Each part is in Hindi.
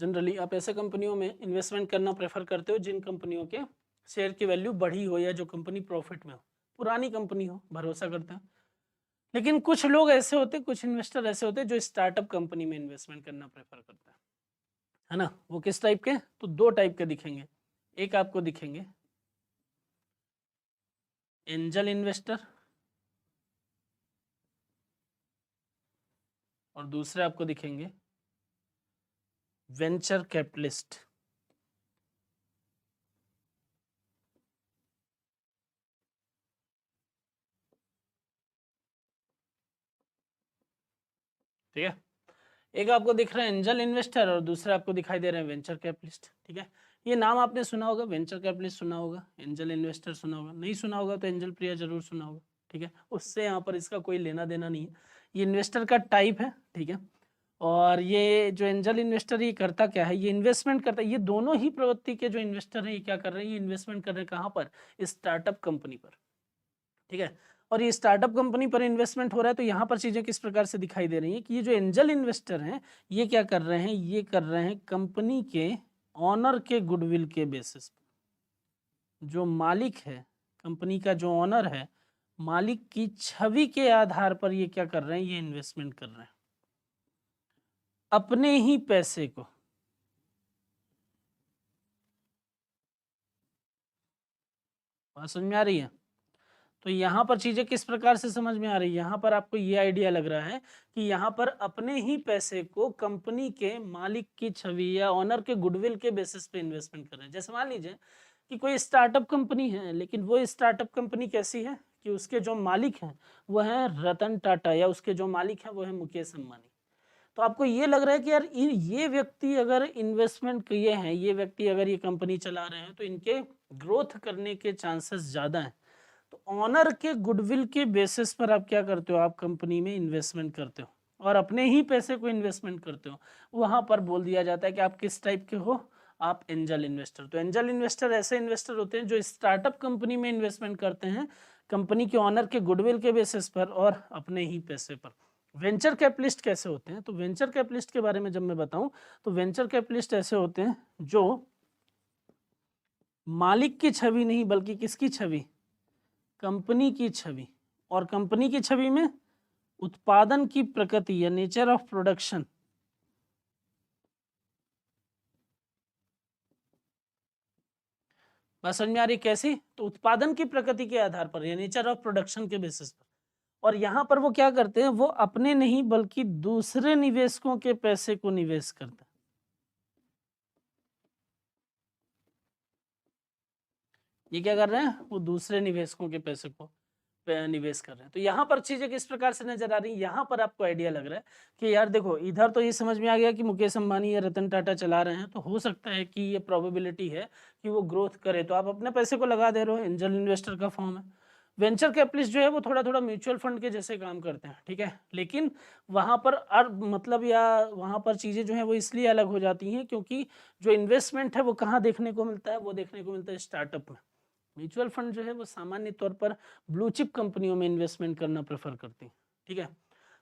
जनरली आप ऐसे कंपनियों में इन्वेस्टमेंट करना प्रेफर करते हो जिन कंपनियों के शेयर की वैल्यू बढ़ी हो या जो कंपनी प्रॉफिट में हो, पुरानी कंपनी हो, भरोसा करते हैं। लेकिन कुछ लोग ऐसे होते हैं, कुछ इन्वेस्टर ऐसे होते हैं जो स्टार्टअप कंपनी में इन्वेस्टमेंट करना प्रेफर करते हैं, है ना। वो किस टाइप के? तो दो टाइप के दिखेंगे। एक आपको दिखेंगे एंजल इन्वेस्टर और दूसरे आपको दिखेंगे वेंचर कैपिटलिस्ट। ठीक है, एक आपको दिख रहा है एंजल इन्वेस्टर और दूसरा आपको दिखाई दे रहे हैं वेंचर कैपिटलिस्ट। ठीक है, ये नाम आपने सुना होगा, वेंचर कैपिटलिस्ट सुना होगा, एंजल इन्वेस्टर सुना होगा, नहीं सुना होगा तो एंजल प्रिया जरूर सुना होगा। ठीक है, उससे यहाँ पर इसका कोई लेना देना नहीं है, ये इन्वेस्टर का टाइप है। ठीक है, और ये जो एंजल इन्वेस्टर ये करता क्या है, ये इन्वेस्टमेंट करता है। ये दोनों ही प्रवृत्ति के जो इन्वेस्टर हैं ये क्या कर रहे हैं, ये इन्वेस्टमेंट कर रहे हैं कहाँ पर? स्टार्टअप कंपनी पर। ठीक है, और ये स्टार्टअप कंपनी पर इन्वेस्टमेंट हो रहा है, तो यहाँ पर चीजें किस प्रकार से दिखाई दे रही हैं कि ये जो एंजल इन्वेस्टर हैं ये क्या कर रहे हैं, ये कर रहे हैं कंपनी के ऑनर के गुडविल के बेसिस पर। जो मालिक है कंपनी का, जो ऑनर है, मालिक की छवि के आधार पर ये क्या कर रहे हैं, ये इन्वेस्टमेंट कर रहे हैं अपने ही पैसे को। बात समझ में आ रही है? तो यहाँ पर चीजें किस प्रकार से समझ में आ रही है, यहाँ पर आपको ये आइडिया लग रहा है कि यहाँ पर अपने ही पैसे को कंपनी के मालिक की छवि या ऑनर के गुडविल के बेसिस पे इन्वेस्टमेंट कर रहे हैं। जैसे मान लीजिए कि कोई स्टार्टअप कंपनी है, लेकिन वो स्टार्टअप कंपनी कैसी है कि उसके जो मालिक हैं वो है रतन टाटा, या उसके जो मालिक हैं वो है मुकेश अंबानी। तो आपको ये लग रहा है कि यार ये व्यक्ति अगर इन्वेस्टमेंट किए हैं, ये व्यक्ति अगर ये कंपनी चला रहे हैं, तो इनके ग्रोथ करने के चांसेस ज़्यादा हैं। तो ऑनर के गुडविल के बेसिस पर आप क्या करते हो, आप कंपनी में इन्वेस्टमेंट करते हो और अपने ही पैसे को इन्वेस्टमेंट करते हो। वहां पर बोल दिया जाता है कि आप किस टाइप के हो, आप एंजल इन्वेस्टर। तो एंजल इन्वेस्टर ऐसे इन्वेस्टर होते हैं जो स्टार्टअप कंपनी में इन्वेस्टमेंट करते हैं कंपनी के ऑनर के गुडविल के बेसिस पर और अपने ही पैसे पर। वेंचर कैपिटलिस्ट कैसे होते हैं? तो वेंचर कैपिटलिस्ट के बारे में जब मैं बताऊं तो वेंचर कैपिटलिस्ट ऐसे होते हैं जो मालिक की छवि नहीं बल्कि किसकी छवि, कंपनी की छवि, और कंपनी की छवि में उत्पादन की प्रकृति या नेचर ऑफ प्रोडक्शन, बस समझ में आ रही कैसी? तो उत्पादन की प्रकृति के आधार पर या नेचर ऑफ प्रोडक्शन के बेसिस पर। और यहां पर वो क्या करते हैं, वो अपने नहीं बल्कि दूसरे निवेशकों के पैसे को निवेश करते हैं। ये क्या कर रहे हैं, वो दूसरे निवेशकों के पैसे को निवेश कर रहे हैं। तो यहाँ पर चीजें किस प्रकार से नजर आ रही है, यहाँ पर आपको आइडिया लग रहा है कि यार देखो इधर तो ये समझ में आ गया कि मुकेश अंबानी या रतन टाटा चला रहे हैं, तो हो सकता है कि ये प्रोबेबिलिटी है कि वो ग्रोथ करे, तो आप अपने पैसे को लगा दे रहे हो, एंजल इन्वेस्टर का फॉर्म है। वेंचर कैपिटलिस्ट जो है वो थोड़ा थोड़ा म्यूचुअल फंड के जैसे काम करते हैं। ठीक है, लेकिन वहां पर मतलब या वहां पर चीजें जो है वो इसलिए अलग हो जाती हैं क्योंकि जो इन्वेस्टमेंट है वो कहाँ देखने को मिलता है, वो देखने को मिलता है स्टार्टअप में। म्यूचुअल फंड जो है वो सामान्य तौर पर ब्लू चिप कंपनियों में इन्वेस्टमेंट करना प्रेफर करती है। ठीक है,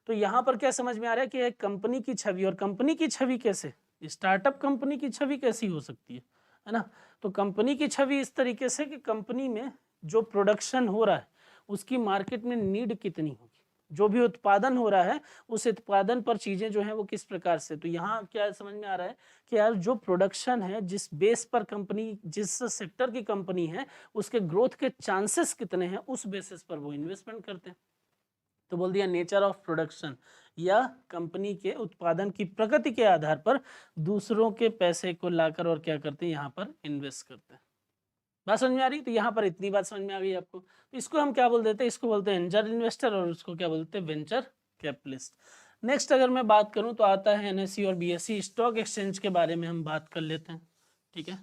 तो यहाँ पर क्या समझ में आ रहा है कि एक कंपनी की छवि, और कंपनी की छवि कैसे, स्टार्टअप कंपनी की छवि कैसी हो सकती है ना। तो कंपनी की छवि इस तरीके से कि कंपनी में जो प्रोडक्शन हो रहा है उसकी मार्केट में नीड कितनी होगी, जो भी उत्पादन हो रहा है उस उत्पादन पर चीजें जो है वो किस प्रकार से। तो यहाँ क्या समझ में आ रहा है कि यार जो प्रोडक्शन है, जिस बेस पर कंपनी, जिस सेक्टर की कंपनी है, उसके ग्रोथ के चांसेस कितने हैं, उस बेसिस पर वो इन्वेस्टमेंट करते हैं। तो बोल दिया नेचर ऑफ प्रोडक्शन या कंपनी के उत्पादन की प्रकृति के आधार पर दूसरों के पैसे को लाकर और क्या करते हैं, यहाँ पर इन्वेस्ट करते हैं। बात समझ में आ रही? तो यहाँ पर इतनी बात समझ में आ गई आपको। तो इसको हम क्या बोल देते हैं, इसको बोलते हैं एंजल इन्वेस्टर और उसको क्या बोलते हैं, वेंचर कैपिटलिस्ट। नेक्स्ट अगर मैं बात करूं तो आता है एनएससी और बीएससी स्टॉक एक्सचेंज के बारे में हम बात कर लेते हैं। ठीक है,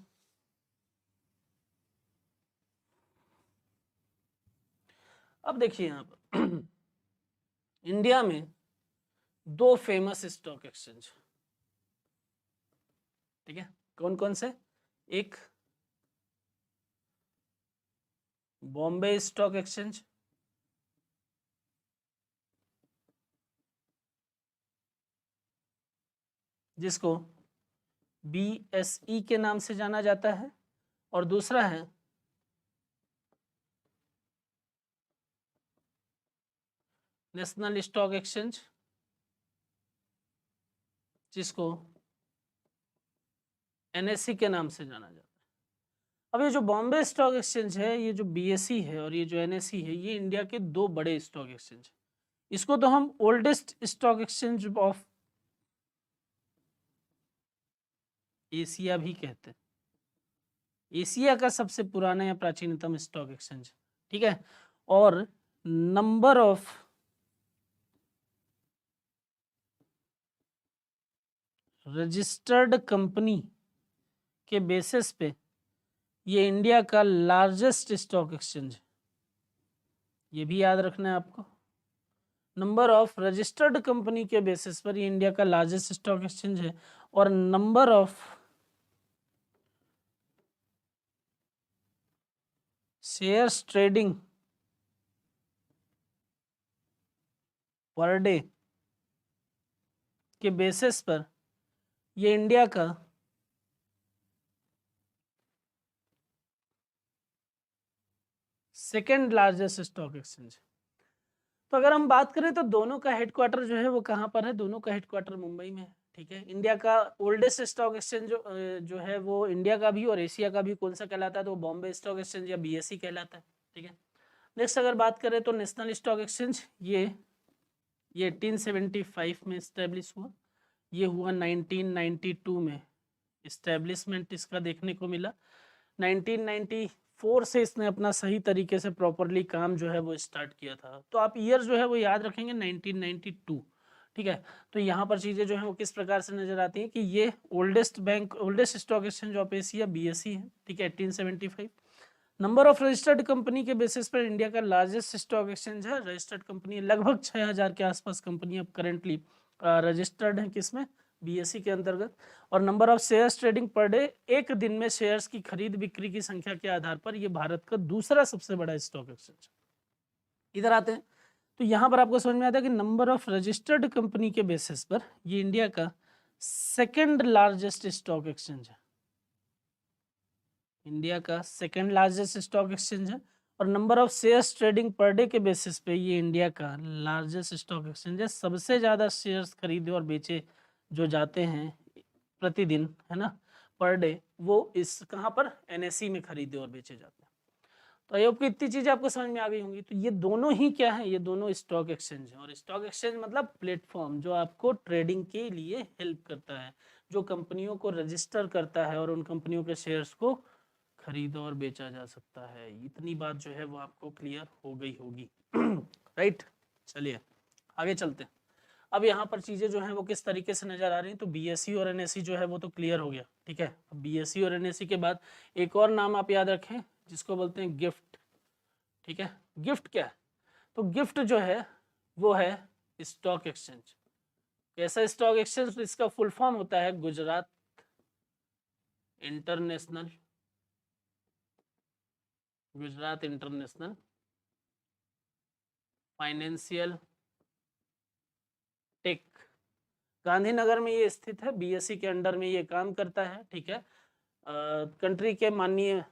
अब देखिए यहाँ पर इंडिया में दो फेमस स्टॉक एक्सचेंज, ठीक है, कौन कौन से? एक बॉम्बे स्टॉक एक्सचेंज, जिसको BSE के नाम से जाना जाता है, और दूसरा है नेशनल स्टॉक एक्सचेंज, जिसको NSE के नाम से जाना जाता है। अब ये जो बॉम्बे स्टॉक एक्सचेंज है, ये जो BSE है और ये जो NSE है, ये इंडिया के दो बड़े स्टॉक एक्सचेंज है। इसको तो हम oldest stock exchange of Asia भी कहते हैं। एशिया का सबसे पुराना या प्राचीनतम स्टॉक एक्सचेंज, ठीक है। और नंबर ऑफ रजिस्टर्ड कंपनी के बेसिस पे ये इंडिया का लार्जेस्ट स्टॉक एक्सचेंज है। ये भी याद रखना है आपको। नंबर ऑफ रजिस्टर्ड कंपनी के बेसिस पर ये इंडिया का लार्जेस्ट स्टॉक एक्सचेंज है, और number of shares trading per day के बेसिस पर ये इंडिया का सेकेंड लार्जेस्ट स्टॉक एक्सचेंज है। तो अगर हम बात करें तो दोनों का हेडक्वार्टर जो है वो कहाँ पर है? दोनों का हेडक्वार्टर मुंबई में है, ठीक है। इंडिया का ओल्डेस्ट स्टॉक एक्सचेंज जो है वो इंडिया का भी और एशिया का भी कौन सा कहलाता है? तो बॉम्बे स्टॉक एक्सचेंज या BSE कहलाता है, ठीक है। नेक्स्ट अगर बात करें तो नेशनल स्टॉक एक्सचेंज, ये 1875 में इस्टेब्लिश हुआ। ये हुआ 1992 में इस्टेब्लिशमेंट इसका देखने को मिला। 1994 से इसने अपना सही तरीके से प्रॉपरली काम जो है वो स्टार्ट किया था। तो आप ईयर जो है वो याद रखेंगे 1992, ठीक है। तो यहाँ पर चीज़ें जो है वो किस प्रकार से नजर आती हैं कि ये oldest stock exchange of Asia BSE है, ठीक है, 1875। नंबर ऑफ रजिस्टर्ड कंपनी के बेसिस पर इंडिया का लार्जेस्ट स्टॉक एक्सचेंज है। रजिस्टर्ड कंपनी लगभग 6000 के आसपास कंपनी अब करेंटली रजिस्टर्ड है, किसमें? BSE के अंतर्गत। और number of shares trading per day, एक दिन में शेयर्स की खरीद बिक्री की संख्या के आधार पर ये भारत का दूसरा सबसे बड़ा स्टॉक एक्सचेंज। इधर आते हैं तो यहाँ पर आपको समझ में आता है कि नंबर ऑफ रजिस्टर्ड कंपनी के बेसिस पर ये इंडिया का सेकेंड लार्जेस्ट स्टॉक एक्सचेंज है। इंडिया का सेकेंड लार्जेस्ट स्टॉक एक्सचेंज है। और number of shares trading per day के बेसिस पे ये इंडिया का लार्जेस्ट स्टॉक एक्सचेंज है। सबसे ज़्यादा शेयर्स खरीदे और बेचे जो जाते हैं प्रतिदिन, है ना, पर डे, वो इस कहाँ पर? NSE में खरीदे और बेचे जाते हैं। तो आई होप कि इतनी चीज़ें आपको समझ में आ गई होंगी। तो ये दोनों ही क्या है? ये दोनों स्टॉक एक्सचेंज है। और स्टॉक एक्सचेंज मतलब प्लेटफॉर्म जो आपको ट्रेडिंग के लिए हेल्प करता है, जो कंपनियों को रजिस्टर करता है और उन कंपनियों के शेयर्स को खरीदा और बेचा जा सकता है। इतनी बात जो है वो आपको क्लियर हो गई होगी। राइट, चलिए आगे चलते हैं। अब यहाँ पर चीज़ें जो हैं वो किस तरीके से नजर आ रही हैं। तो BSE और NSE जो है वो तो क्लियर हो गया, ठीक है। अब BSE और NSE के बाद एक और नाम आप याद रखें जिसको बोलते हैं गिफ्ट, ठीक है। गिफ्ट क्या है? तो गिफ्ट जो है वो है स्टॉक एक्सचेंज। कैसा स्टॉक एक्सचेंज? इसका फुल फॉर्म होता है Gujarat international financial tech. Gandhinagar में ये स्थित है, BSE के अंडर में ये काम करता है, ठीक है। कंट्री के माननीय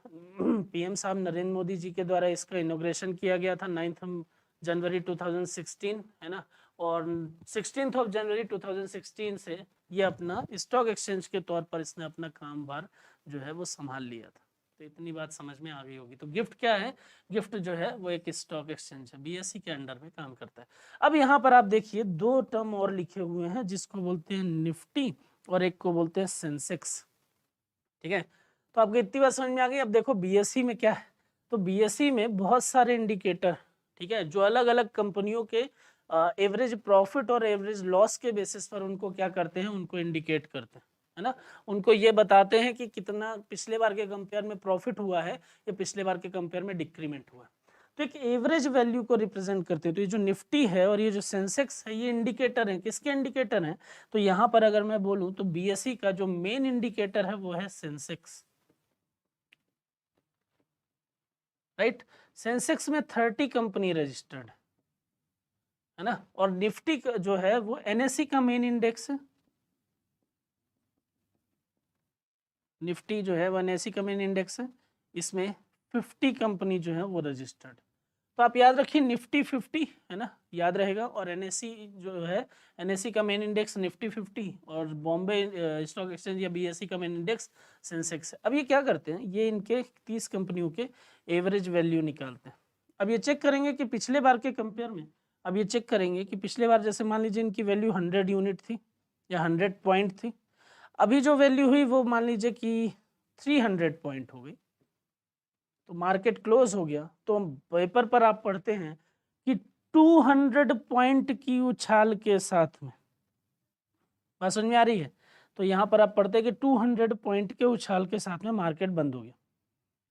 PM साहब नरेंद्र मोदी जी के द्वारा इसका इनॉग्रेशन किया गया था 9 जनवरी 2016, है ना। और 16 जनवरी 2016 से ये अपना स्टॉक एक्सचेंज के तौर पर इसने अपना कामभार जो है वो संभाल लिया था। तो इतनी बात समझ में आ गई होगी। तो गिफ्ट क्या है? गिफ्ट जो है वो एक स्टॉक एक्सचेंज है, BSE के अंडर में काम करता है। अब यहाँ पर आप देखिए दो टर्म और लिखे हुए हैं, जिसको बोलते हैं निफ्टी और एक को बोलते हैं सेंसेक्स, ठीक है। तो आपको इतनी बात समझ में आ गई। अब देखो BSE में क्या है? तो BSE में बहुत सारे इंडिकेटर, ठीक है, जो अलग अलग कंपनियों के एवरेज प्रॉफिट और एवरेज लॉस के बेसिस पर उनको क्या करते हैं? उनको इंडिकेट करते हैं, है ना। उनको ये बताते हैं कि कितना पिछले बार के कंपेयर में प्रॉफिट हुआ है या पिछले बार के कंपेयर में डिक्रीमेंट हुआ है। तो एक एवरेज वैल्यू को रिप्रेजेंट करते हैं। तो ये जो निफ्टी है और ये जो सेंसेक्स है, ये इंडिकेटर है। किसके इंडिकेटर हैं? तो यहाँ पर अगर मैं बोलूँ तो BSE का जो मेन इंडिकेटर है वो है सेंसेक्स, राइट। सेंसेक्स में 30 कंपनी रजिस्टर्ड है ना। और निफ्टी जो है वो NSE का मेन इंडेक्स है, निफ्टी जो है वो NSE का मेन इंडेक्स है, इसमें 50 कंपनी जो है वो रजिस्टर्ड। तो आप याद रखिए निफ्टी 50 है ना, याद रहेगा। और NSE जो है, NSE का मेन इंडेक्स निफ्टी 50 और बॉम्बे स्टॉक एक्सचेंज या BSE का मेन इंडेक्स सेंसेक्स है। अब ये क्या करते हैं, ये इनके 30 कंपनियों के एवरेज वैल्यू निकालते हैं। अब ये चेक करेंगे कि पिछले बार के कंपेयर में, अब ये चेक करेंगे कि पिछले बार जैसे मान लीजिए इनकी वैल्यू 100 यूनिट थी या 100 पॉइंट थी, अभी जो वैल्यू हुई वो मान लीजिए कि 300 पॉइंट हो गई, तो मार्केट क्लोज हो गया। तो पेपर पर आप पढ़ते हैं कि 200 पॉइंट की उछाल के साथ में, बात समझ में आ रही है? तो यहाँ पर आप पढ़ते हैं कि 200 पॉइंट के उछाल के साथ में मार्केट बंद हो गया।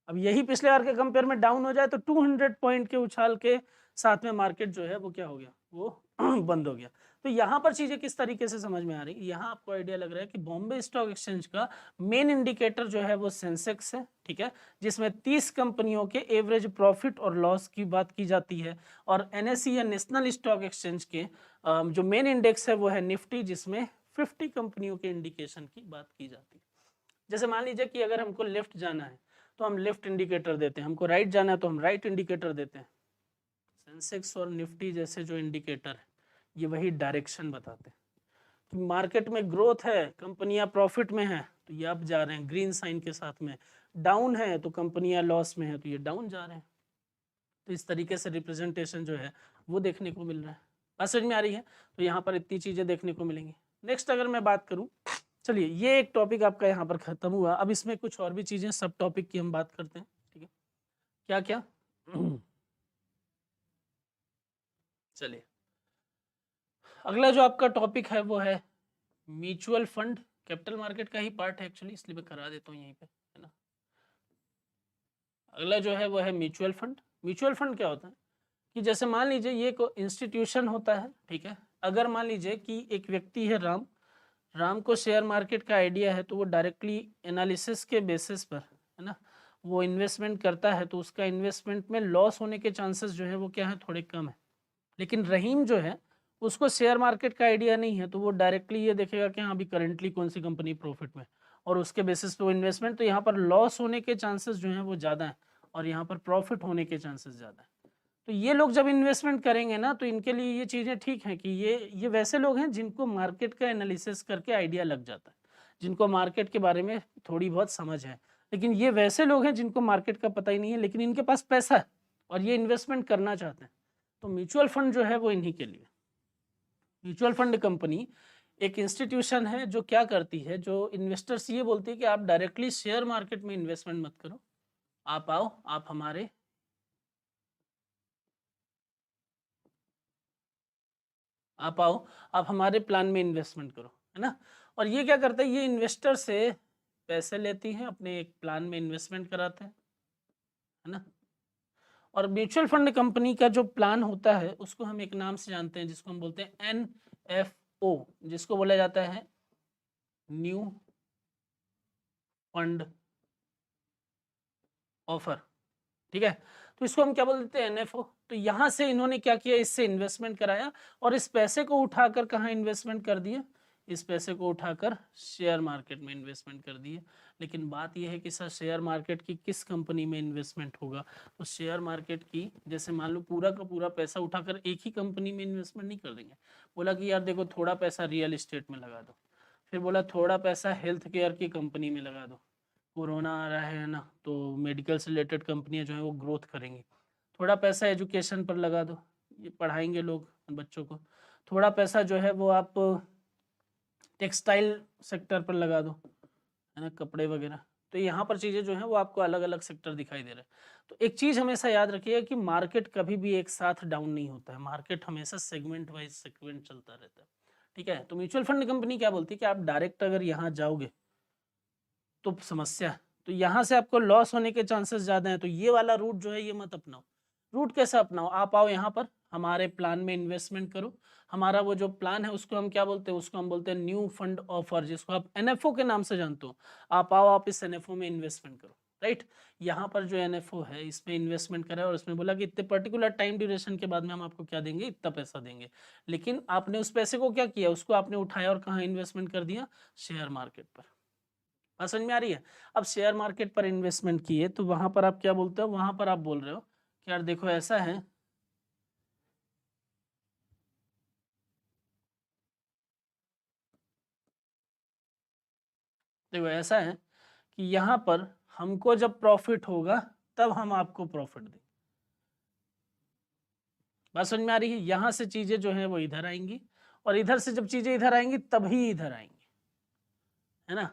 अब यही पिछले बार के कंपेयर में डाउन हो जाए तो 200 पॉइंट के उछाल के साथ में मार्केट जो है वो क्या हो गया, वो बंद हो गया। तो यहाँ पर चीजें किस तरीके से समझ में आ रही है, यहाँ आपको आइडिया लग रहा है कि बॉम्बे स्टॉक एक्सचेंज का मेन इंडिकेटर जो है वो सेंसेक्स है, ठीक है, जिसमें 30 कंपनियों के एवरेज प्रॉफिट और लॉस की बात की जाती है। और NSE या नेशनल स्टॉक एक्सचेंज के जो मेन इंडेक्स है वो है निफ्टी, जिसमें 50 कंपनियों के इंडिकेशन की बात की जाती है। जैसे मान लीजिए कि अगर हमको लेफ्ट जाना है तो हम लेफ्ट इंडिकेटर देते हैं, हमको राइट जाना है तो हम राइट इंडिकेटर देते हैं। सेंसेक्स और निफ्टी जैसे जो इंडिकेटर है ये वही डायरेक्शन बताते हैं कि मार्केट में ग्रोथ है, कंपनियां प्रॉफिट में है तो ये अप जा रहे हैं ग्रीन साइन के साथ में, डाउन है तो कंपनियां लॉस में है तो ये डाउन जा रहे हैं। तो इस तरीके से रिप्रेजेंटेशन जो है वो देखने को मिल रहा है। बात समझ में आ रही है? तो यहाँ पर इतनी चीजें देखने को मिलेंगी। नेक्स्ट अगर मैं बात करूँ, चलिए ये एक टॉपिक आपका यहाँ पर खत्म हुआ। अब इसमें कुछ और भी चीजें सब टॉपिक की हम बात करते हैं, ठीक है, क्या क्या चलिए अगला जो आपका टॉपिक है वो है म्यूचुअल फंड। कैपिटल मार्केट का ही पार्ट है एक्चुअली, इसलिए मैं करा देता हूँ यहीं पे, है ना। अगला जो है वो है म्यूचुअल फंड। म्यूचुअल फंड क्या होता है कि जैसे मान लीजिए ये को इंस्टीट्यूशन होता है, ठीक है। अगर मान लीजिए कि एक व्यक्ति है राम, राम को शेयर मार्केट का आइडिया है तो वो डायरेक्टली एनालिसिस के बेसिस पर, है ना, वो इन्वेस्टमेंट करता है तो उसका इन्वेस्टमेंट में लॉस होने के चांसेस जो है वो क्या है, थोड़े कम है। लेकिन रहीम जो है उसको शेयर मार्केट का आइडिया नहीं है तो वो डायरेक्टली ये देखेगा कि हाँ अभी करंटली कौन सी कंपनी प्रॉफिट में, और उसके बेसिस पे वो इन्वेस्टमेंट, तो यहाँ पर लॉस होने के चांसेस जो हैं वो ज़्यादा हैं और यहाँ पर प्रॉफिट होने के चांसेस ज़्यादा हैं। तो ये लोग जब इन्वेस्टमेंट करेंगे ना तो इनके लिए ये चीज़ें ठीक हैं कि ये वैसे लोग हैं जिनको मार्केट का एनालिसिस करके आइडिया लग जाता है, जिनको मार्केट के बारे में थोड़ी बहुत समझ है। लेकिन ये वैसे लोग हैं जिनको मार्केट का पता ही नहीं है लेकिन इनके पास पैसा है और ये इन्वेस्टमेंट करना चाहते हैं। तो म्यूचुअल फंड जो है वो इन्हीं के लिए। म्यूचुअल फंड कंपनी एक इंस्टीट्यूशन है जो क्या करती है, जो इन्वेस्टर्स ये बोलती है कि आप डायरेक्टली शेयर मार्केट में इन्वेस्टमेंट मत करो, आप आओ, आप हमारे आप आओ आप हमारे प्लान में इन्वेस्टमेंट करो, है ना। और ये क्या करता है, ये इन्वेस्टर से पैसे लेती हैं, अपने एक प्लान में इन्वेस्टमेंट कराते हैं, है ना। और म्यूचुअल फंड कंपनी का जो प्लान होता है उसको हम एक नाम से जानते हैं जिसको हम बोलते हैं NFO, जिसको बोला जाता है न्यू फंड ऑफर, ठीक है। तो इसको हम क्या बोल देते हैं, NFO। तो यहां से इन्होंने क्या किया, इससे इन्वेस्टमेंट कराया और इस पैसे को उठाकर कहाँ इन्वेस्टमेंट कर दिया, इस पैसे को उठाकर शेयर मार्केट में इन्वेस्टमेंट कर दिए। लेकिन बात यह है कि सर शेयर मार्केट की किस कंपनी में इन्वेस्टमेंट होगा, तो शेयर मार्केट की जैसे मान लो पूरा का पूरा पैसा उठाकर एक ही कंपनी में इन्वेस्टमेंट नहीं कर देंगे। बोला कि यार देखो थोड़ा पैसा रियल इस्टेट में लगा दो, फिर बोला थोड़ा पैसा हेल्थ केयर की कंपनी में लगा दो, कोरोना आ रहा है ना तो मेडिकल से रिलेटेड कंपनियां जो है वो ग्रोथ करेंगी। थोड़ा पैसा एजुकेशन पर लगा दो, ये पढ़ाएंगे लोग बच्चों को। थोड़ा पैसा जो है वो आप टेक्सटाइल सेक्टर पर लगा दो, है ना, कपड़े वगैरह। तो यहाँ पर चीज़ें जो हैं वो आपको अलग अलग सेक्टर दिखाई दे रहे हैं। तो एक चीज़ हमेशा याद रखिए कि मार्केट कभी भी एक साथ डाउन नहीं होता है, मार्केट हमेशा सेगमेंट वाइज सेगमेंट चलता रहता है, ठीक है। तो म्यूचुअल फंड कंपनी क्या बोलती है कि आप डायरेक्ट अगर यहाँ जाओगे तो समस्या है, तो यहाँ से आपको लॉस होने के चांसेस ज़्यादा हैं, तो ये वाला रूट जो है ये मत अपनाओ। रूट कैसा अपनाओ, आप आओ यहाँ पर हमारे प्लान में इन्वेस्टमेंट करो। हमारा वो जो प्लान है उसको हम क्या बोलते हैं, उसको हम बोलते हैं न्यू फंड ऑफर, जिसको आप NFO के नाम से जानते हो। आप आओ, आप इस NFO में इन्वेस्टमेंट करो, राइट। यहाँ पर जो NFO है इसमें इन्वेस्टमेंट करा और इसमें बोला कि इतने पर्टिकुलर टाइम ड्यूरेशन के बाद में हम आपको क्या देंगे, इतना पैसा देंगे। लेकिन आपने उस पैसे को क्या किया, उसको आपने उठाया और कहाँ इन्वेस्टमेंट कर दिया, शेयर मार्केट पर। बात समझ में आ रही है? अब शेयर मार्केट पर इन्वेस्टमेंट किए तो वहां पर आप क्या बोलते हो, वहां पर आप बोल रहे हो कि यार देखो ऐसा है, देखो ऐसा है कि यहाँ पर हमको जब प्रॉफिट होगा तब हम आपको प्रॉफिट दें। बात समझ में आ रही है? यहाँ से चीजें जो है वो इधर आएंगी और इधर से जब चीजें इधर आएंगी तभी इधर आएंगी, है ना?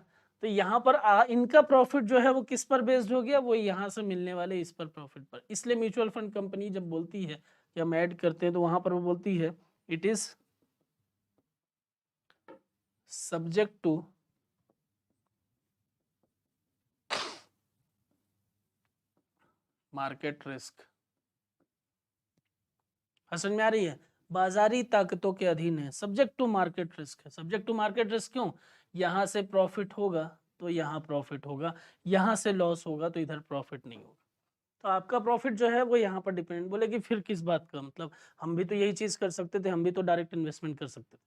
तो यहाँ पर इनका प्रॉफिट जो है वो किस पर बेस्ड हो गया, वो यहाँ से मिलने वाले इस पर प्रॉफिट पर। इसलिए म्यूचुअल फंड कंपनी जब बोलती है कि हम ऐड करते हैं तो वहां पर वो बोलती है it is subject to market risk. समझ में आ रही है? बाजारी ताकतों के अधीन है, सब्जेक्ट टू मार्केट रिस्क है। सब्जेक्ट टू मार्केट रिस्क क्यों? यहां से प्रॉफिट होगा तो यहाँ प्रॉफिट होगा, यहाँ से लॉस होगा तो इधर प्रॉफिट नहीं होगा। तो आपका प्रॉफिट जो है वो यहाँ पर डिपेंड। बोले कि फिर किस बात का मतलब, हम भी तो यही चीज कर सकते थे, हम भी तो डायरेक्ट इन्वेस्टमेंट कर सकते थे।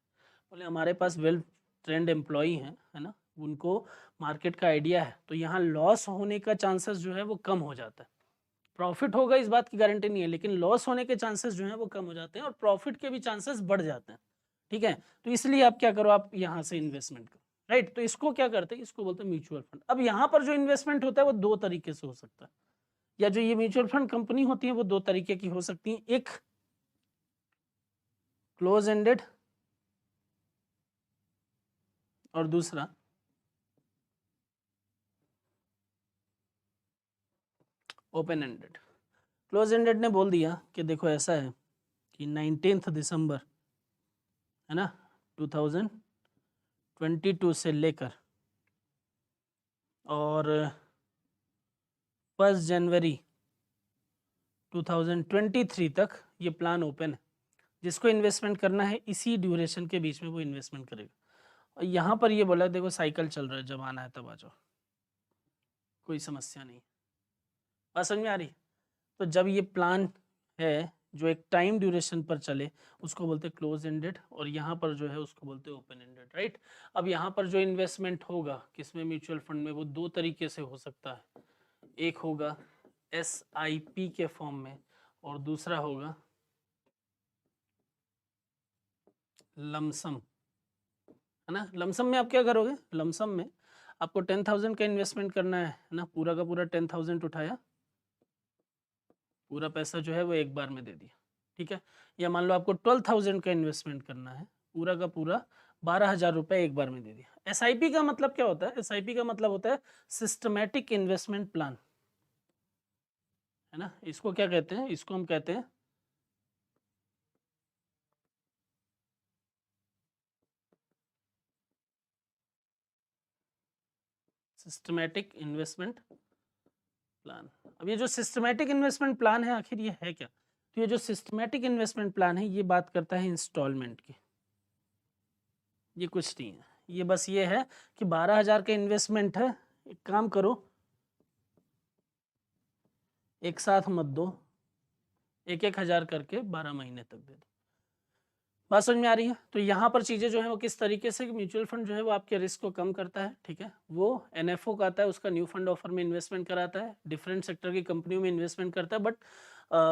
बोले हमारे पास वेल ट्रेंड एम्प्लॉई हैं, है ना, उनको मार्केट का आइडिया है, तो यहाँ लॉस होने का चांसेस जो है वो कम हो जाता है। प्रॉफिट होगा इस बात की गारंटी नहीं है, लेकिन लॉस होने के चांसेस जो है वो कम हो जाते हैं और प्रॉफिट के भी चांसेस बढ़ जाते हैं। ठीक है, तो इसलिए आप क्या करो, आप यहाँ से इन्वेस्टमेंट करो, राइट? तो इसको क्या करते हैं, इसको बोलते हैं म्यूचुअल फंड। अब यहाँ पर जो इन्वेस्टमेंट होता है वो दो तरीके से हो सकता है, या जो ये म्यूचुअल फंड कंपनी होती है वो दो तरीके की हो सकती है। एक क्लोज एंडेड और दूसरा ओपन एंडेड। क्लोज एंडेड ने बोल दिया कि देखो ऐसा है कि 19 दिसंबर, है ना, 2022 से लेकर और 1 जनवरी 2023 तक ये प्लान ओपन है। जिसको इन्वेस्टमेंट करना है इसी ड्यूरेशन के बीच में वो इन्वेस्टमेंट करेगा। और यहाँ पर ये बोला देखो साइकिल चल रहा है, जब आना है तब आ जाओ, कोई समस्या नहीं। बात समझ में आ रही है? तो जब ये प्लान है जो एक टाइम ड्यूरेशन पर चले उसको बोलते हैं क्लोज एंडेड, और यहाँ पर जो है उसको बोलते हैं ओपन एंडेड, राइट? अब यहाँ पर जो इन्वेस्टमेंट होगा किसमें, म्यूचुअल फंड में, वो दो तरीके से हो सकता है। एक होगा SIP के फॉर्म में और दूसरा होगा लमसम, है ना? लमसम में आप क्या करोगे, लमसम में आपको 10,000 का इन्वेस्टमेंट करना है ना, पूरा का पूरा 10,000 उठाया, पूरा पैसा जो है वो एक बार में दे दिया, ठीक है? या मान लो आपको 12,000 का इन्वेस्टमेंट करना है, पूरा का पूरा 12,000 रुपये एक बार में दे दिया। SIP का मतलब क्या होता है? SIP का मतलब होता है सिस्टमैटिक इन्वेस्टमेंट प्लान, है ना? इसको क्या कहते हैं, इसको हम कहते हैं सिस्टमैटिक इन्वेस्टमेंट प्लान। अब ये जो सिस्टमैटिक इन्वेस्टमेंट प्लान है आखिर ये है क्या? तो ये जो सिस्टमैटिक इन्वेस्टमेंट प्लान है ये बात करता है इंस्टॉलमेंट की। ये कुछ नहीं है, ये बस ये है कि 12,000 का इन्वेस्टमेंट है, एक काम करो एक साथ मत दो, 1,000 करके 12 महीने तक दे दो। बात समझ में आ रही है? तो यहाँ पर चीज़ें जो है वो किस तरीके से, म्यूचुअल फंड जो है वो आपके रिस्क को कम करता है, ठीक है? वो NFO का आता है, उसका न्यू फंड ऑफर में इन्वेस्टमेंट कराता है, डिफरेंट सेक्टर की कंपनियों में इन्वेस्टमेंट करता है, बट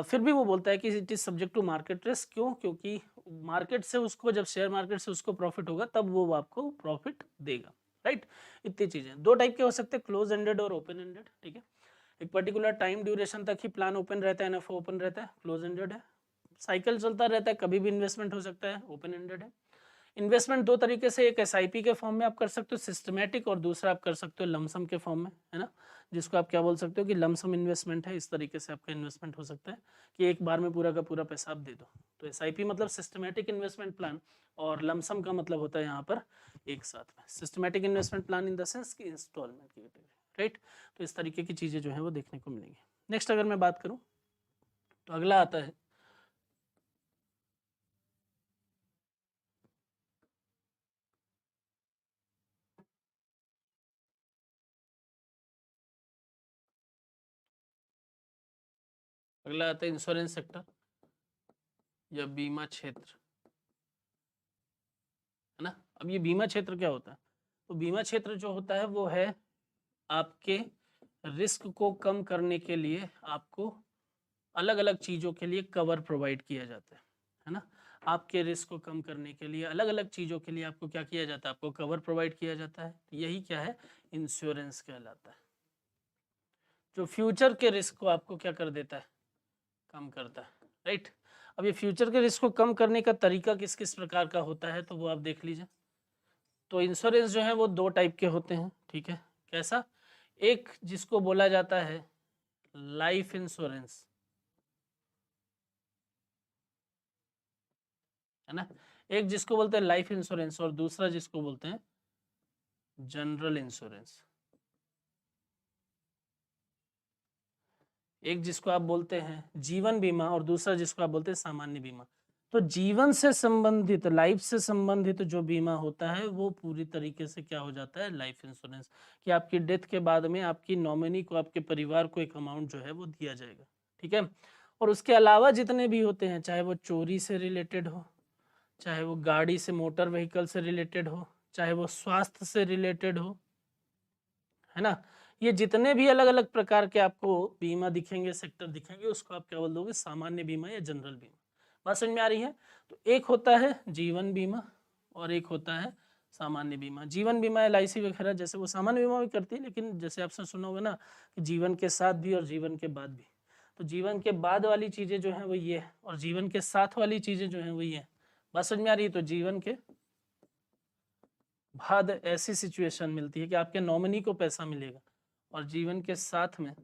फिर भी वो बोलता है कि it is subject to market risk. क्यों? क्योंकि मार्केट से उसको, जब शेयर मार्केट से उसको प्रॉफिट होगा तब वो आपको प्रॉफिट देगा, राइट? इतनी चीज़ें दो टाइप के हो सकते हैं, क्लोज एंडेड और ओपन एंडेड, ठीक है? एक पर्टिकुलर टाइम ड्यूरेशन तक ही प्लान ओपन रहता है, NFO ओपन रहता है, क्लोज एंडेड है, साइकिल चलता रहता है, कभी भी इन्वेस्टमेंट हो सकता है, ओपन एंडेड है। इन्वेस्टमेंट दो तरीके से, एक SIP के फॉर्म में आप कर सकते हो सिस्टमैटिक, और दूसरा आप कर सकते हो लमसम के फॉर्म में, है ना, जिसको आप क्या बोल सकते हो कि लमसम इन्वेस्टमेंट है। इस तरीके से आपका इन्वेस्टमेंट हो सकता है कि एक बार में पूरा का पूरा पैसा आप दे दो। तो SIP मतलब सिस्टमैटिक इन्वेस्टमेंट प्लान, और लमसम का मतलब होता है यहाँ पर एक साथ में। Systematic investment plan in the sense की इंस्टॉलमेंट की, राइट? तो इस तरीके की चीज़ें जो है वो देखने को मिलेंगी। नेक्स्ट अगर मैं बात करूँ तो अगला आता है अगला आता है इंश्योरेंस सेक्टर या बीमा क्षेत्र, है ना? अब ये बीमा क्षेत्र क्या होता है? तो बीमा क्षेत्र जो होता है वो है आपके रिस्क को कम करने के लिए आपको अलग अलग चीज़ों के लिए कवर प्रोवाइड किया जाता है ना। आपके रिस्क को कम करने के लिए अलग अलग चीज़ों के लिए आपको क्या किया जाता है, आपको कवर प्रोवाइड किया जाता है। यही क्या है, इंश्योरेंस कहलाता है, जो फ्यूचर के रिस्क को आपको क्या कर देता है, कम करता है, राइट। अब ये फ्यूचर के रिस्क को कम करने का तरीका किस किस प्रकार का होता है, तो वो आप देख लीजिए। तो इंश्योरेंस जो है वो दो टाइप के होते हैं, ठीक है। कैसा, एक जिसको बोला जाता है लाइफ इंश्योरेंस, है ना, एक जिसको बोलते हैं लाइफ इंश्योरेंस और दूसरा जिसको बोलते हैं जनरल इंश्योरेंस। एक जिसको आप बोलते हैं जीवन बीमा और दूसरा जिसको आप बोलते हैं सामान्य बीमा। तो जीवन से संबंधित, लाइफ से संबंधित जो बीमा होता है वो पूरी तरीके से क्या हो जाता है, लाइफ इंश्योरेंस, कि आपकी डेथ के बाद में आपकी नॉमिनी को, आपके परिवार को एक अमाउंट जो है वो दिया जाएगा, ठीक है। और उसके अलावा जितने भी होते हैं, चाहे वो चोरी से रिलेटेड हो, चाहे वो गाड़ी से, मोटर व्हीकल से रिलेटेड हो, चाहे वो स्वास्थ्य से रिलेटेड हो, है ना, ये जितने भी अलग अलग प्रकार के आपको बीमा दिखेंगे, सेक्टर दिखेंगे, उसको आप क्या बोल दोगे, सामान्य बीमा या जनरल बीमा। बात समझ में आ रही है। तो एक होता है जीवन बीमा और एक होता है सामान्य बीमा। जीवन बीमा LIC वगैरह जैसे वो सामान्य बीमा भी करती है, लेकिन जैसे आपने सुना होगा ना कि जीवन के साथ भी और जीवन के बाद भी। तो जीवन के बाद वाली चीज़ें जो हैं वो ये है, और जीवन के साथ वाली चीज़ें जो हैं वो ये है। बात समझ में आ रही है। तो जीवन के बाद ऐसी सिचुएशन मिलती है कि आपके नॉमिनी को पैसा मिलेगा, और जीवन के साथ में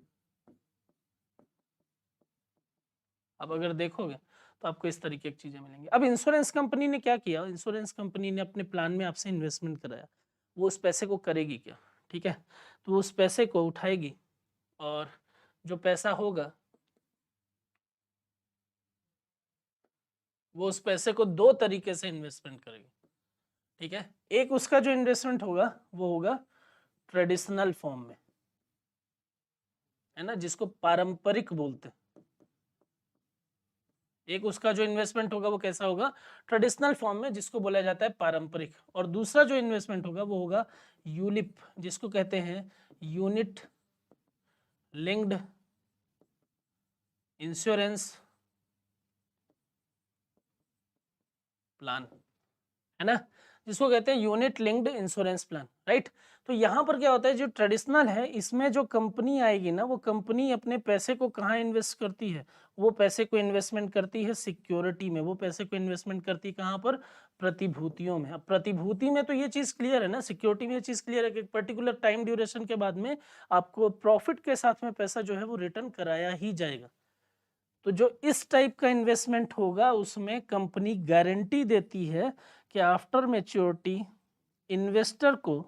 अब अगर देखोगे तो आपको इस तरीके की चीजें मिलेंगी। अब इंश्योरेंस कंपनी ने क्या किया, इंश्योरेंस कंपनी ने अपने प्लान में आपसे इन्वेस्टमेंट कराया, वो उस पैसे को करेगी क्या, ठीक है। तो उस पैसे को उठाएगी और जो पैसा होगा वो उस पैसे को दो तरीके से इन्वेस्टमेंट करेगी, ठीक है। एक उसका जो इन्वेस्टमेंट होगा वो होगा ट्रेडिशनल फॉर्म में, है ना, जिसको पारंपरिक बोलते हैं। एक उसका जो इन्वेस्टमेंट होगा वो कैसा होगा, ट्रेडिशनल फॉर्म में, जिसको बोला जाता है पारंपरिक। और दूसरा जो इन्वेस्टमेंट होगा वो होगा यूलिप, जिसको कहते हैं यूनिट लिंक्ड इंश्योरेंस प्लान, है ना, जिसको कहते हैं unit linked insurance plan, right. तो यहाँ पर क्या होता है, जो ट्रेडिशनल है इसमें जो कंपनी आएगी ना, वो कंपनी अपने पैसे को कहाँ इन्वेस्ट करती है, वो पैसे को इन्वेस्टमेंट करती है सिक्योरिटी में, वो पैसे को इन्वेस्टमेंट करती है कहाँ पर, प्रतिभूतियों में। अब प्रतिभूति में तो ये चीज़ क्लियर है ना, सिक्योरिटी में ये चीज़ क्लियर है कि पर्टिकुलर टाइम ड्यूरेशन के बाद में आपको प्रॉफिट के साथ में पैसा जो है वो रिटर्न कराया ही जाएगा। तो जो इस टाइप का इन्वेस्टमेंट होगा उसमें कंपनी गारंटी देती है कि आफ्टर मैच्योरिटी इन्वेस्टर को,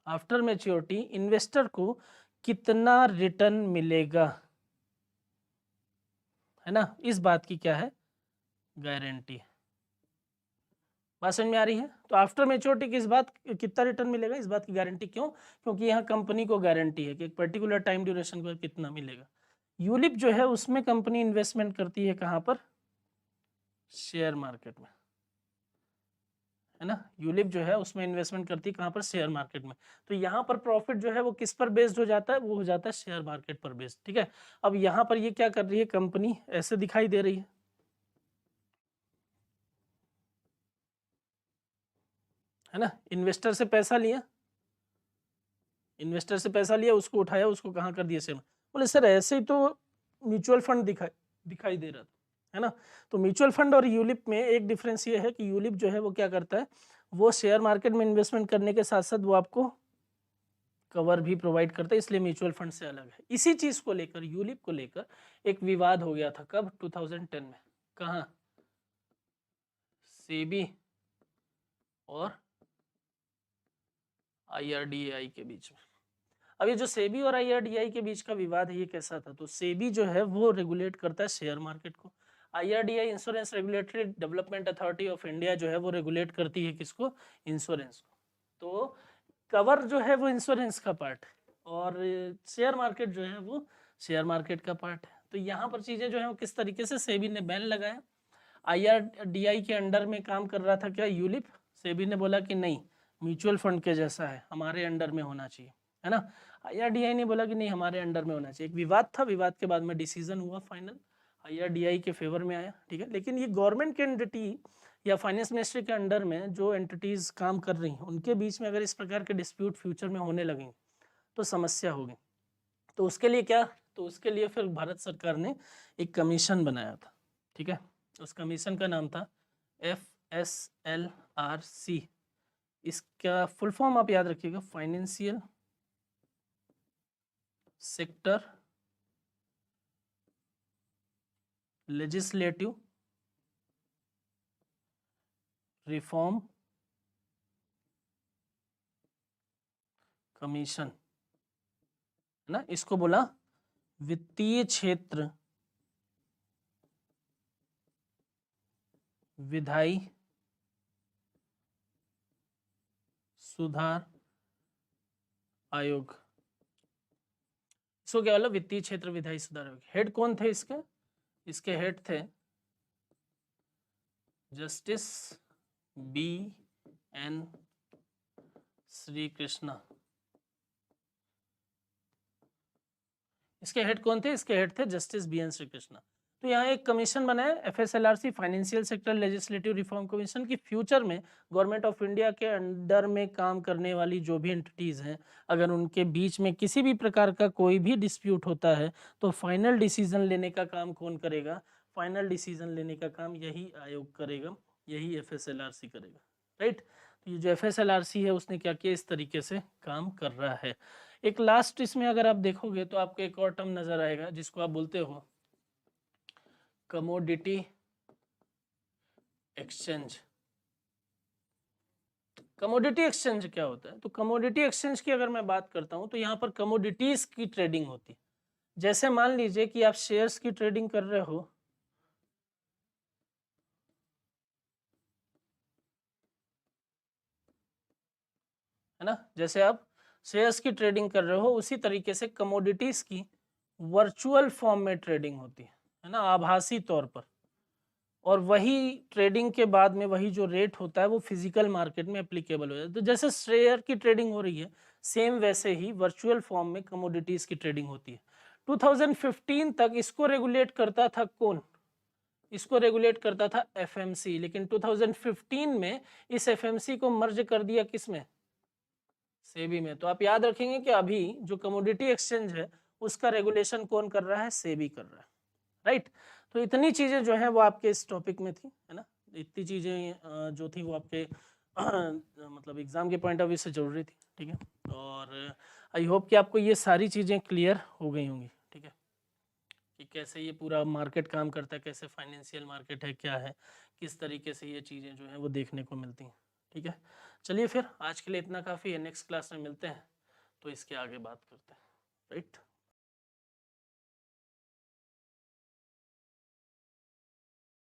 आफ्टर मैच्योरिटी इन्वेस्टर को कितना रिटर्न मिलेगा, है ना, इस बात की क्या है, गारंटी है। बात समझ में आ रही है। तो आफ्टर मैच्योरिटी किस बात, कितना रिटर्न मिलेगा, इस बात की गारंटी। क्यों, क्योंकि यहाँ कंपनी को गारंटी है कि एक पर्टिकुलर टाइम ड्यूरेशन पर कितना मिलेगा। यूलिप जो है उसमें कंपनी इन्वेस्टमेंट करती है कहाँ पर, शेयर मार्केट में, है ना। यूलिप जो है उसमें इन्वेस्टमेंट करती है कहाँ पर, शेयर मार्केट में। तो यहाँ पर प्रॉफिट जो है वो किस पर बेस्ड हो जाता है, वो हो जाता है शेयर मार्केट पर बेस्ड, ठीक है। अब यहाँ पर ये क्या कर रही है कंपनी, ऐसे दिखाई दे रही है ना, इन्वेस्टर से पैसा लिया, इन्वेस्टर से पैसा लिया, उसको उठाया, उसको कहाँ कर दिया, शेयर। बोले सर ऐसे ही तो म्यूचुअल फंड दिखाई दे रहा था, है ना। तो म्यूचुअल फंड और यूलिप में एक डिफरेंस ये है कि यूलिप जो है वो क्या करता है, वो शेयर मार्केट में इन्वेस्टमेंट करने के साथ साथ वो आपको कवर भी प्रोवाइड करता है, इसलिए म्यूचुअल फंड से अलग है। इसी चीज को लेकर, यूलिप को लेकर एक विवाद हो गया था, कब, 2010 में। कहाँ, सेबी और IRDAI के बीच में। अब ये जो सेबी और IRDAI के बीच का विवाद है ये कैसा था, तो सेबी जो है वो रेगुलेट करता है शेयर मार्केट को, IRDAI insurance regulatory development authority of India जो है वो रेगुलेट करती है किसको, इंश्योरेंस को। तो कवर जो है वो इंश्योरेंस का पार्ट है और शेयर मार्केट जो है वो शेयर मार्केट का पार्ट है। तो यहाँ पर चीजें जो है वो किस तरीके से, सेबी ने बैन लगाया, IRDAI के अंडर में काम कर रहा था क्या, यूलिप, सेबी ने बोला कि नहीं, म्यूचुअल फंड के जैसा है, हमारे अंडर में होना चाहिए, है ना। IRDAI ने बोला कि नहीं हमारे अंडर में होना चाहिए। एक विवाद था, विवाद के बाद में डिसीजन हुआ फाइनल, IRDAI के फेवर में आया, ठीक है। लेकिन ये गवर्नमेंट के एंटिटी या फाइनेंस मिनिस्ट्री के अंडर में जो एंटिटीज काम कर रही हैं उनके बीच में अगर इस प्रकार के डिस्प्यूट फ्यूचर में होने लगेंगे तो समस्या होगी। तो उसके लिए क्या, तो उसके लिए फिर भारत सरकार ने एक कमीशन बनाया था, ठीक है। उस कमीशन का नाम था FSLRC। इसका फुल फॉर्म आप याद रखिएगा, financial sector legislative reform commission, है ना। इसको बोला वित्तीय क्षेत्र विधायी सुधार आयोग। इसको क्या बोला, वित्तीय क्षेत्र विधायी सुधार आयोग। हेड कौन थे इसके, इसके हेड थे जस्टिस BN श्री कृष्णा। इसके हेड कौन थे, इसके हेड थे जस्टिस BN श्री कृष्णा। तो यहाँ एक कमीशन बनाया FSLRC, financial sector legislative reform commission, की फ्यूचर में गवर्नमेंट ऑफ इंडिया के अंडर में काम करने वाली जो भी एंटिटीज हैं अगर उनके बीच में किसी भी प्रकार का कोई भी डिस्प्यूट होता है तो फाइनल डिसीजन लेने का काम कौन करेगा, फाइनल डिसीजन लेने का काम यही आयोग करेगा, यही FSLRC करेगा, राइट। तो ये जो FSLRC है उसने क्या किया, इस तरीके से काम कर रहा है। एक लास्ट इसमें अगर आप देखोगे तो आपको एक और टर्म नजर आएगा जिसको आप बोलते हो कमोडिटी एक्सचेंज। कमोडिटी एक्सचेंज क्या होता है, तो कमोडिटी एक्सचेंज की अगर मैं बात करता हूं तो यहाँ पर कमोडिटीज की ट्रेडिंग होती है। जैसे मान लीजिए कि आप शेयर्स की ट्रेडिंग कर रहे हो, है ना, जैसे आप शेयर्स की ट्रेडिंग कर रहे हो उसी तरीके से कमोडिटीज की वर्चुअल फॉर्म में ट्रेडिंग होती है ना, आभासी तौर पर। और वही ट्रेडिंग के बाद में वही जो रेट होता है वो फिजिकल मार्केट में एप्लीकेबल हो जाता है। तो जैसे शेयर की ट्रेडिंग हो रही है सेम वैसे ही वर्चुअल फॉर्म में कमोडिटीज की ट्रेडिंग होती है। 2015 तक इसको रेगुलेट करता था कौन, इसको रेगुलेट करता था FMC, लेकिन 2015 में इस FMC को मर्ज कर दिया किसमें, सेबी में। तो आप याद रखेंगे कि अभी जो कमोडिटी एक्सचेंज है उसका रेगुलेशन कौन कर रहा है, सेबी कर रहा है, राइट। तो इतनी चीजें जो है वो आपके इस टॉपिक में थी, है ना। इतनी चीजें जो थी वो आपके मतलब एग्जाम के पॉइंट ऑफ व्यू से जरूरी थी, ठीक है। और आई होप कि आपको ये सारी चीजें क्लियर हो गई होंगी, ठीक है, कि कैसे ये पूरा मार्केट काम करता है, कैसे फाइनेंशियल मार्केट है, क्या है, किस तरीके से ये चीजें जो है वो देखने को मिलती हैं, ठीक है। चलिए फिर आज के लिए इतना काफ़ी है, नेक्स्ट क्लास में मिलते हैं तो इसके आगे बात करते हैं, राइट।